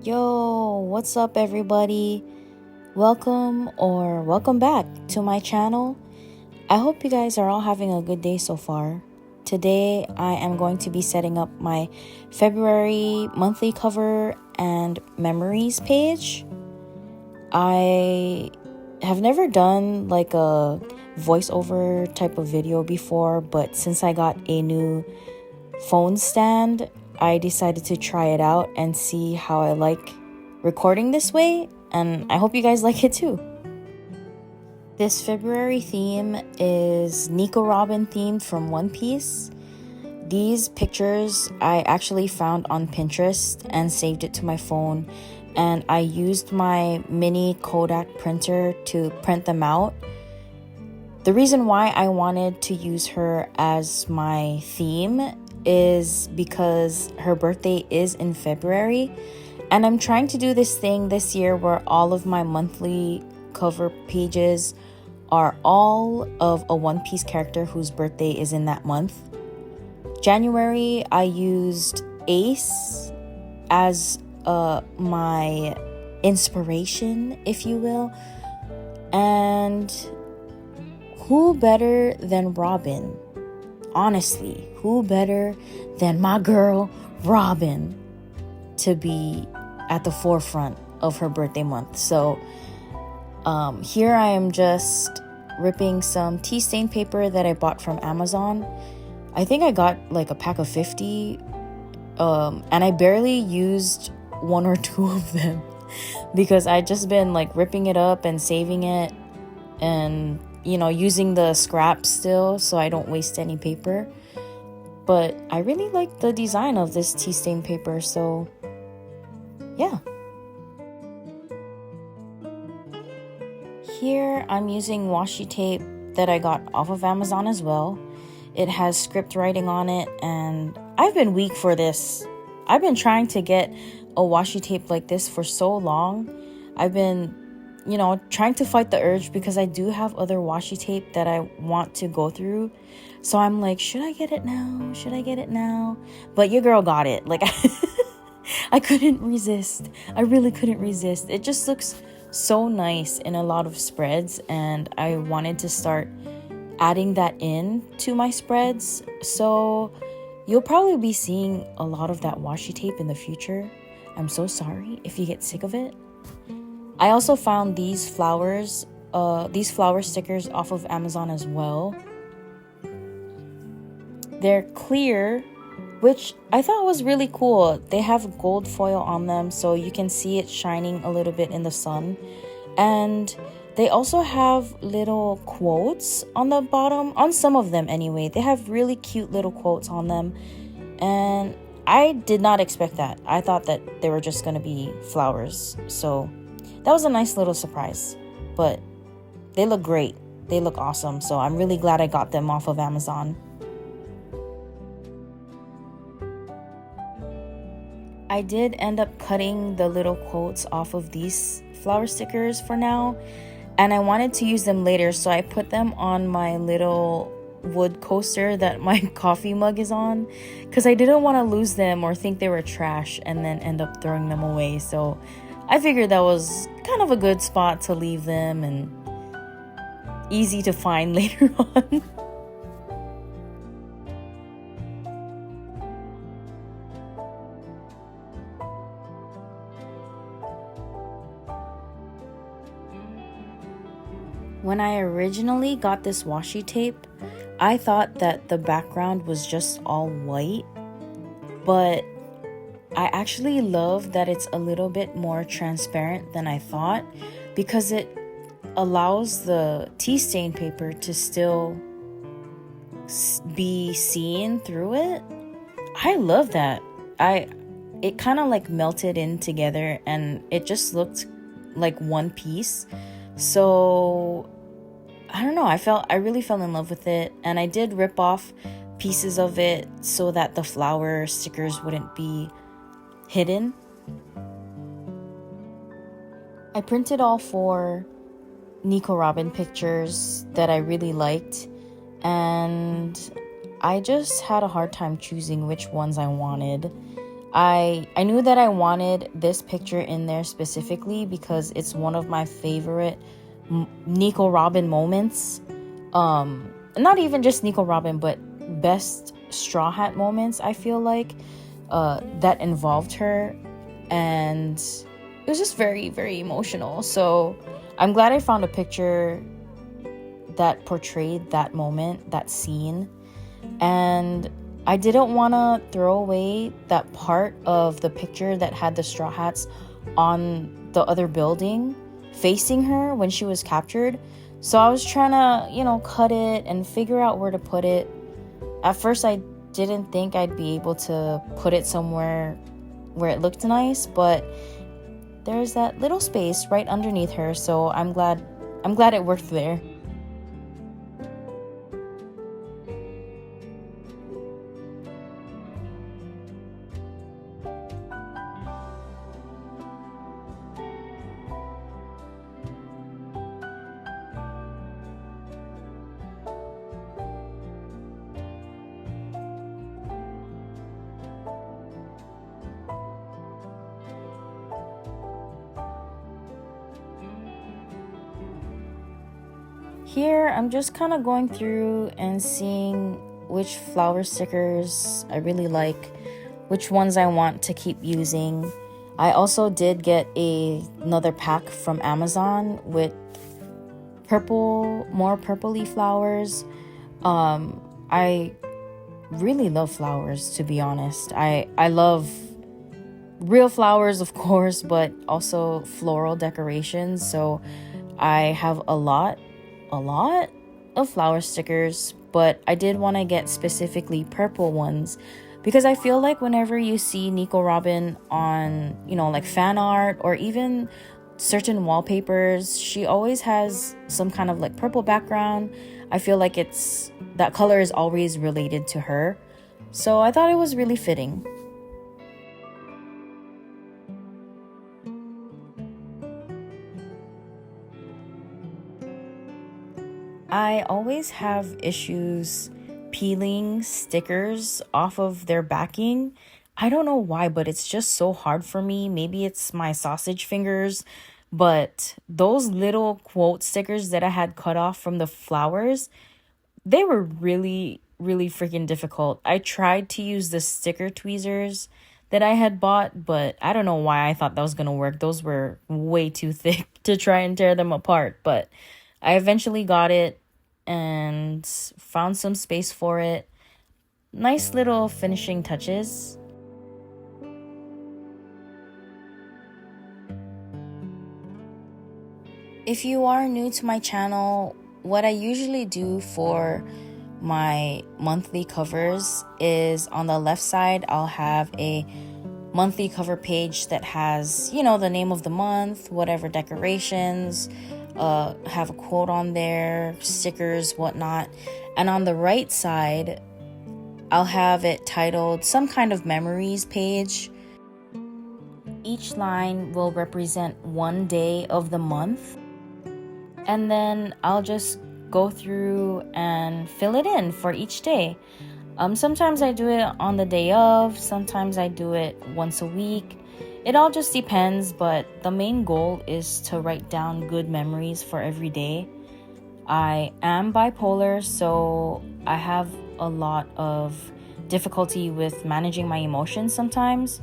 Yo, what's up, everybody? Welcome back to my channel. I hope you guys are all having a good day so far. Today, I am going to be setting up my February monthly cover and memories page. I have never done like a voiceover type of video before, but since I got a new phone stand, I decided to try it out and see how I like recording this way, and I hope you guys like it too. This February theme is Nico Robin themed from One Piece. These pictures I actually found on Pinterest and saved it to my phone, and I used my mini Kodak printer to print them out. The reason why I wanted to use her as my theme is because her birthday is in February, and I'm trying to do this thing this year where all of my monthly cover pages are all of a One Piece character whose birthday is in that month. January, I used Ace as my inspiration, if you will, and who better than Robin? Honestly, who better than my girl Robin to be at the forefront of her birthday month? So here I am just ripping some tea stain paper that I bought from Amazon. I think I got like a pack of 50, and I barely used one or two of them because I just been like ripping it up and saving it and using the scraps still so I don't waste any paper. But I really like the design of this tea stain paper, so yeah. Here I'm using washi tape that I got off of Amazon as well. It has script writing on it, and I've been weak for this. I've been trying to get a washi tape like this for so long. I've been trying to fight the urge because I do have other washi tape that I want to go through. So I'm like, should I get it now? Should I get it now? But your girl got it. Like, I couldn't resist. I really couldn't resist. It just looks so nice in a lot of spreads, and I wanted to start adding that in to my spreads. So you'll probably be seeing a lot of that washi tape in the future. I'm so sorry if you get sick of it. I also found these flower stickers off of Amazon as well. They're clear, which I thought was really cool. They have gold foil on them, so you can see it shining a little bit in the sun. And they also have little quotes on the bottom, on some of them anyway. They have really cute little quotes on them, and I did not expect that. I thought that they were just going to be flowers, so that was a nice little surprise. But they look great. They look awesome. So I'm really glad I got them off of Amazon. I did end up cutting the little quotes off of these flower stickers for now, and I wanted to use them later, so I put them on my little wood coaster that my coffee mug is on, because I didn't want to lose them or think they were trash and then end up throwing them away. So I figured that was kind of a good spot to leave them and easy to find later on. When I originally got this washi tape, I thought that the background was just all white, but I actually love that it's a little bit more transparent than I thought, because it allows the tea stain paper to still be seen through it. I love that. It kind of like melted in together and it just looked like one piece. So I don't know, I really fell in love with it, and I did rip off pieces of it so that the flower stickers wouldn't be hidden. I printed all 4 Nico Robin pictures that I really liked, and I just had a hard time choosing which ones I wanted. I knew that I wanted this picture in there specifically because it's one of my favorite Nico Robin moments. Not even just Nico Robin, but best Straw Hat moments, I feel like, that involved her. And it was just very, very emotional. So I'm glad I found a picture that portrayed that moment, that scene. And I didn't want to throw away that part of the picture that had the straw hats on the other building facing her when she was captured. So I was trying to, cut it and figure out where to put it. At first, I didn't think I'd be able to put it somewhere where it looked nice, but there's that little space right underneath her, so I'm glad it worked there. Here, I'm just kind of going through and seeing which flower stickers I really like, which ones I want to keep using. I also did get another pack from Amazon with more purpley flowers. I really love flowers, to be honest. I love real flowers, of course, but also floral decorations. So I have a lot of flower stickers, but I did want to get specifically purple ones because I feel like whenever you see Nico Robin on, like fan art or even certain wallpapers, she always has some kind of like purple background. I feel like that color is always related to her. So I thought it was really fitting. I always have issues peeling stickers off of their backing. I don't know why, but it's just so hard for me. Maybe it's my sausage fingers, but those little quote stickers that I had cut off from the flowers, they were really, really freaking difficult. I tried to use the sticker tweezers that I had bought, but I don't know why I thought that was gonna work. Those were way too thick to try and tear them apart, but I eventually got it and found some space for it. Nice little finishing touches. If you are new to my channel, what I usually do for my monthly covers is on the left side, I'll have a monthly cover page that has, the name of the month, whatever decorations, have a quote on there, stickers, whatnot. And on the right side, I'll have it titled some kind of memories page. Each line will represent one day of the month. And then I'll just go through and fill it in for each day. Sometimes I do it on the day of, sometimes I do it once a week. It all just depends, but the main goal is to write down good memories for every day. I am bipolar, so I have a lot of difficulty with managing my emotions sometimes.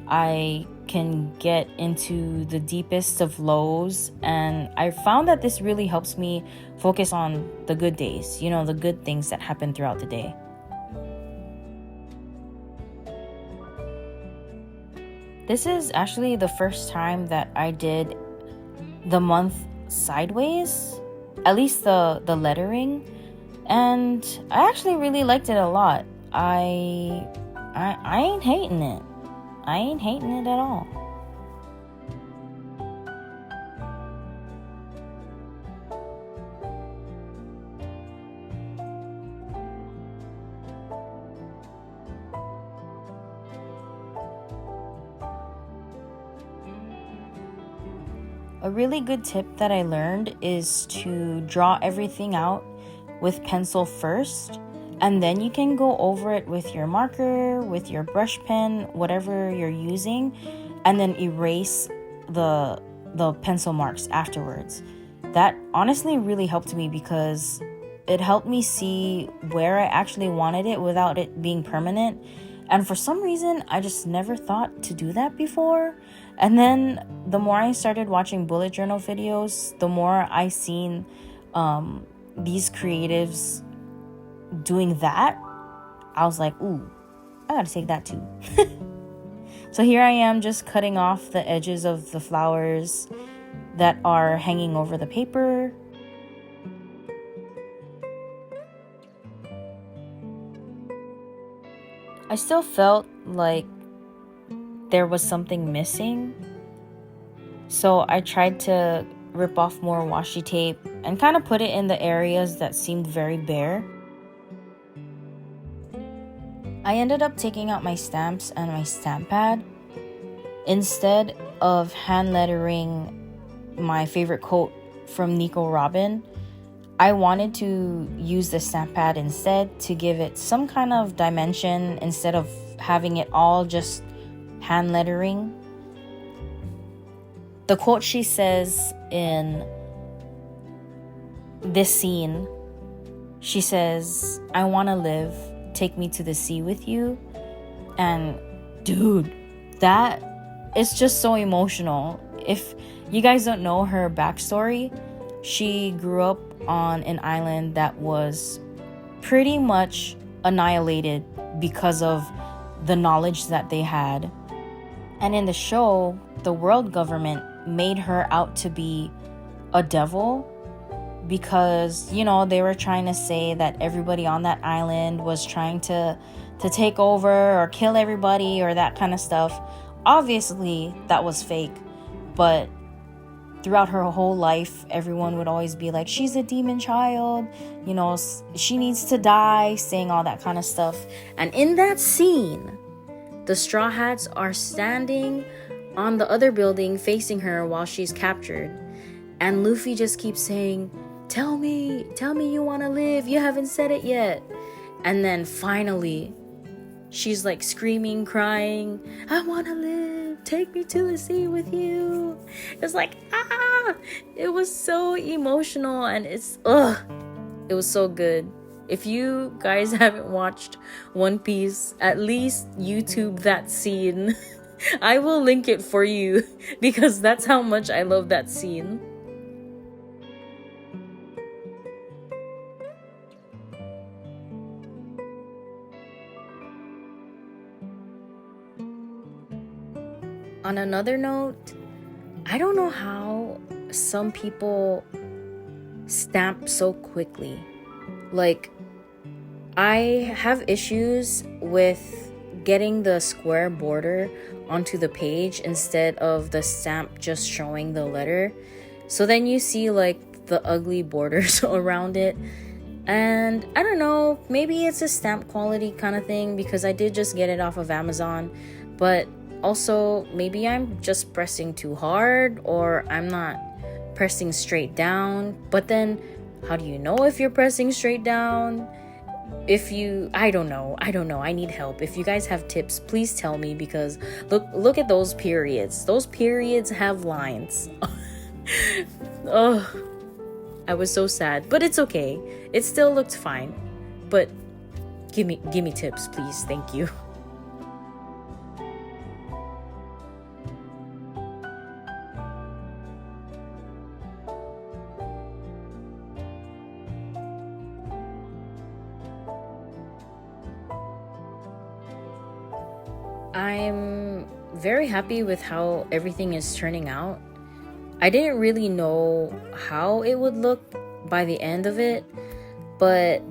I can get into the deepest of lows, and I found that this really helps me focus on the good days, the good things that happen throughout the day. This is actually the first time that I did the month sideways, at least the lettering, and I actually really liked it a lot. I ain't hating it. I ain't hating it at all. A really good tip that I learned is to draw everything out with pencil first. And then you can go over it with your marker, with your brush pen, whatever you're using, and then erase the pencil marks afterwards. That honestly really helped me because it helped me see where I actually wanted it without it being permanent. And for some reason, I just never thought to do that before. And then the more I started watching bullet journal videos, the more I seen these creatives doing that. I was like, ooh, I gotta take that too. So here I am just cutting off the edges of the flowers that are hanging over the paper. I still felt like there was something missing. So I tried to rip off more washi tape and kind of put it in the areas that seemed very bare. I ended up taking out my stamps and my stamp pad. Instead of hand lettering my favorite quote from Nico Robin, I wanted to use the stamp pad instead to give it some kind of dimension instead of having it all just hand lettering. The quote she says in this scene, she says, "I want to live, take me to the sea with you." And dude, that is just so emotional. If you guys don't know her backstory, she grew up on an island that was pretty much annihilated because of the knowledge that they had. And in the show, the world government made her out to be a devil because, you know, they were trying to say that everybody on that island was trying to take over or kill everybody or that kind of stuff. Obviously, that was fake, but throughout her whole life, everyone would always be like, she's a demon child, you know, she needs to die, saying all that kind of stuff. And in that scene, the Straw Hats are standing on the other building facing her while she's captured. And Luffy just keeps saying, tell me you want to live, you haven't said it yet. And then finally, she's like screaming, crying, I want to live, take me to the sea with you. It's like, it was so emotional and it was so good. If you guys haven't watched One Piece, at least YouTube that scene. I will link it for you because that's how much I love that scene. On another note, I don't know how some people stamp so quickly. Like, I have issues with getting the square border onto the page instead of the stamp just showing the letter. So then you see like the ugly borders around it. And I don't know, maybe it's a stamp quality kind of thing because I did just get it off of Amazon. But also, maybe I'm just pressing too hard or I'm not pressing straight down. But then, how do you know if you're pressing straight down? I don't know. I need help. If you guys have tips, please tell me because look at those periods. Those periods have lines. Oh, I was so sad, but it's okay. It still looked fine. But give me tips, please. Thank you. I'm very happy with how everything is turning out. I didn't really know how it would look by the end of it, but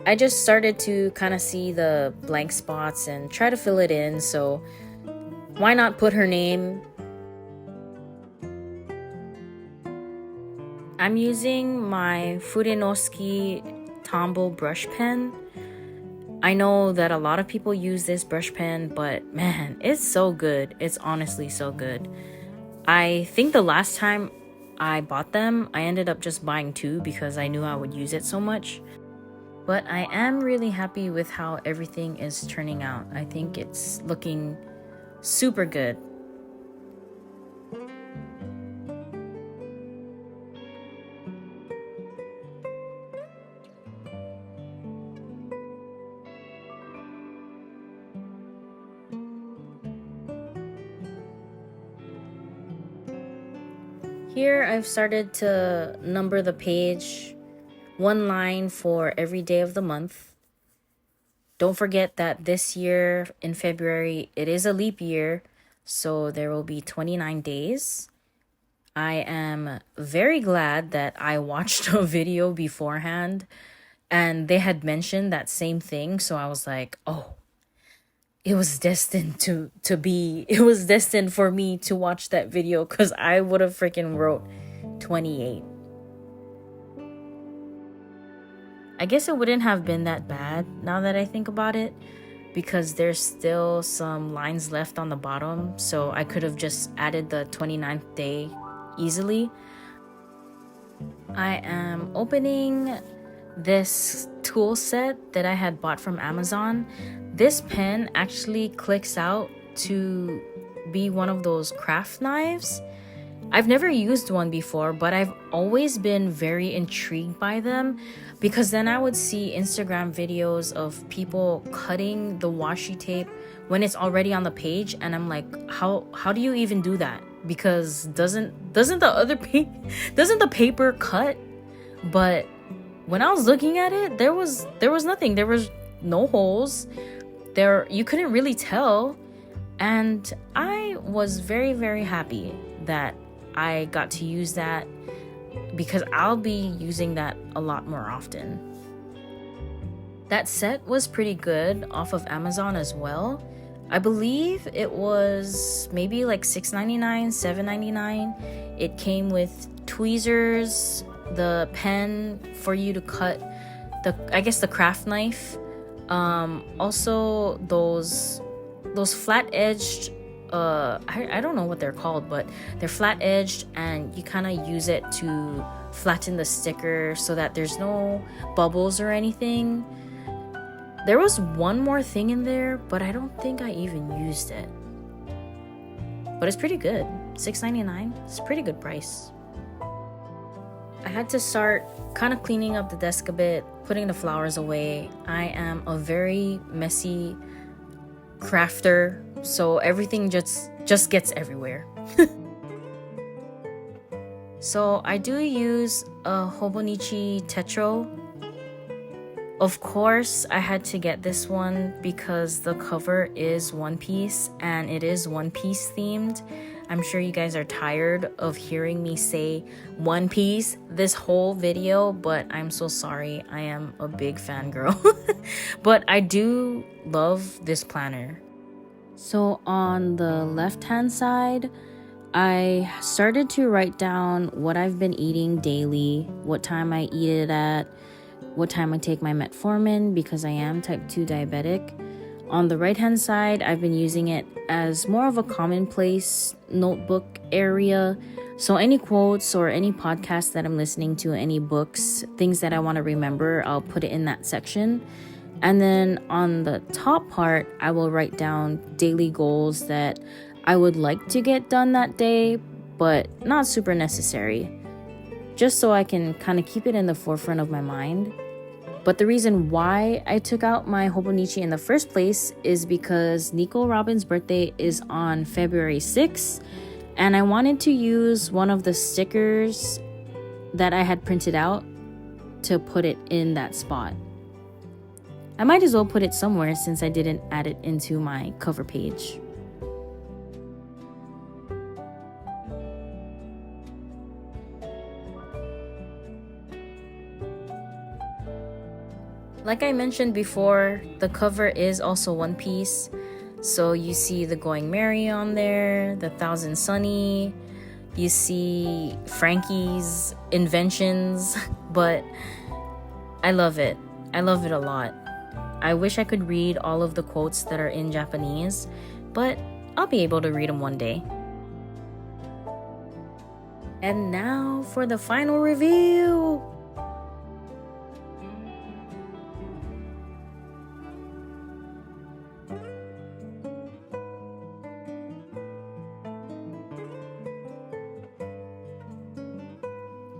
I just started to kind of see the blank spots and try to fill it in, so why not put her name? I'm using my Fudenosuke Tombow brush pen. I know that a lot of people use this brush pen, but man, it's so good. It's honestly so good. I think the last time I bought them, I ended up just buying two because I knew I would use it so much. But I am really happy with how everything is turning out. I think it's looking super good. Here I've started to number the page, one line for every day of the month. Don't forget that this year in February, it is a leap year, so there will be 29 days. I am very glad that I watched a video beforehand and they had mentioned that same thing, so I was like, oh, it was destined it was destined for me to watch that video, because I would have freaking wrote 28. I guess it wouldn't have been that bad now that I think about it, because there's still some lines left on the bottom, so I could have just added the 29th day easily. I am opening this tool set that I had bought from Amazon. This pen actually clicks out to be one of those craft knives. I've never used one before, but I've always been very intrigued by them, because then I would see Instagram videos of people cutting the washi tape when it's already on the page, and I'm like, how do you even do that? Because doesn't the paper cut? But when I was looking at it, there was nothing. There was no holes. You couldn't really tell, and I was very, very happy that I got to use that, because I'll be using that a lot more often. That set was pretty good off of Amazon as well. I believe it was maybe like $6.99, $7.99. It came with tweezers, the pen for you to cut the craft knife. Also those flat-edged, I don't know what they're called, but they're flat-edged, and you kind of use it to flatten the sticker so that there's no bubbles or anything. There was one more thing in there, but I don't think I even used it. But it's pretty good. $6.99. It's a pretty good price. I had to start kind of cleaning up the desk a bit, putting the flowers away. I am a very messy crafter, so everything just gets everywhere. So I do use a Hobonichi Tetro. Of course, I had to get this one because the cover is One Piece, and it is One Piece themed. I'm sure you guys are tired of hearing me say One Piece this whole video, but I'm so sorry. I am a big fangirl. But I do love this planner. So on the left-hand side, I started to write down what I've been eating daily, what time I eat it at, what time I take my metformin, because I am type 2 diabetic. On the right-hand side, I've been using it as more of a commonplace notebook area. So any quotes or any podcasts that I'm listening to, any books, things that I want to remember, I'll put it in that section. And then on the top part, I will write down daily goals that I would like to get done that day, but not super necessary, just so I can kind of keep it in the forefront of my mind. But the reason why I took out my Hobonichi in the first place is because Nico Robin's birthday is on February 6th, and I wanted to use one of the stickers that I had printed out to put it in that spot. I might as well put it somewhere since I didn't add it into my cover page. Like I mentioned before, the cover is also One Piece. So you see the Going Merry on there, the Thousand Sunny, you see Frankie's inventions, but I love it. I love it a lot. I wish I could read all of the quotes that are in Japanese, but I'll be able to read them one day. And now for the final review.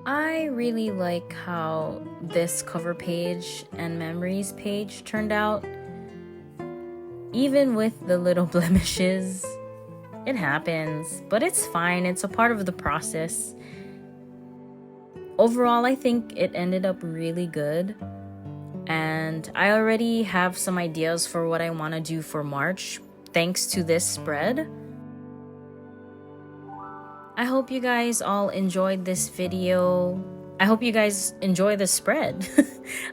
I really like how this cover page and memories page turned out. Even with the little blemishes, it happens, but it's fine. It's a part of the process. Overall, I think it ended up really good. And I already have some ideas for what I want to do for March, thanks to this spread. I hope you guys all enjoyed this video. I hope you guys enjoy the spread.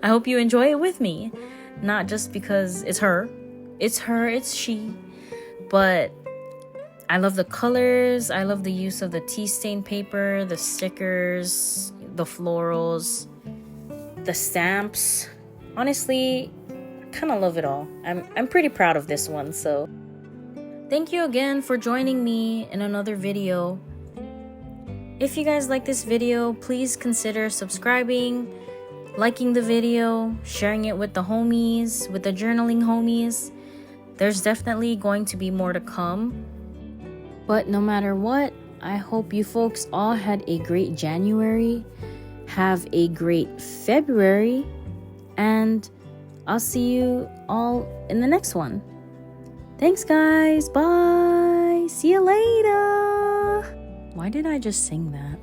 I hope you enjoy it with me. Not just because it's her. It's she. But I love the colors. I love the use of the tea stain paper, the stickers, the florals, the stamps. Honestly, I kind of love it all. I'm pretty proud of this one, so thank you again for joining me in another video. If you guys like this video, please consider subscribing, liking the video, sharing it with the homies, with the journaling homies. There's definitely going to be more to come. But no matter what, I hope you folks all had a great January, have a great February, and I'll see you all in the next one. Thanks, guys. Bye. See you later. Why did I just sing that?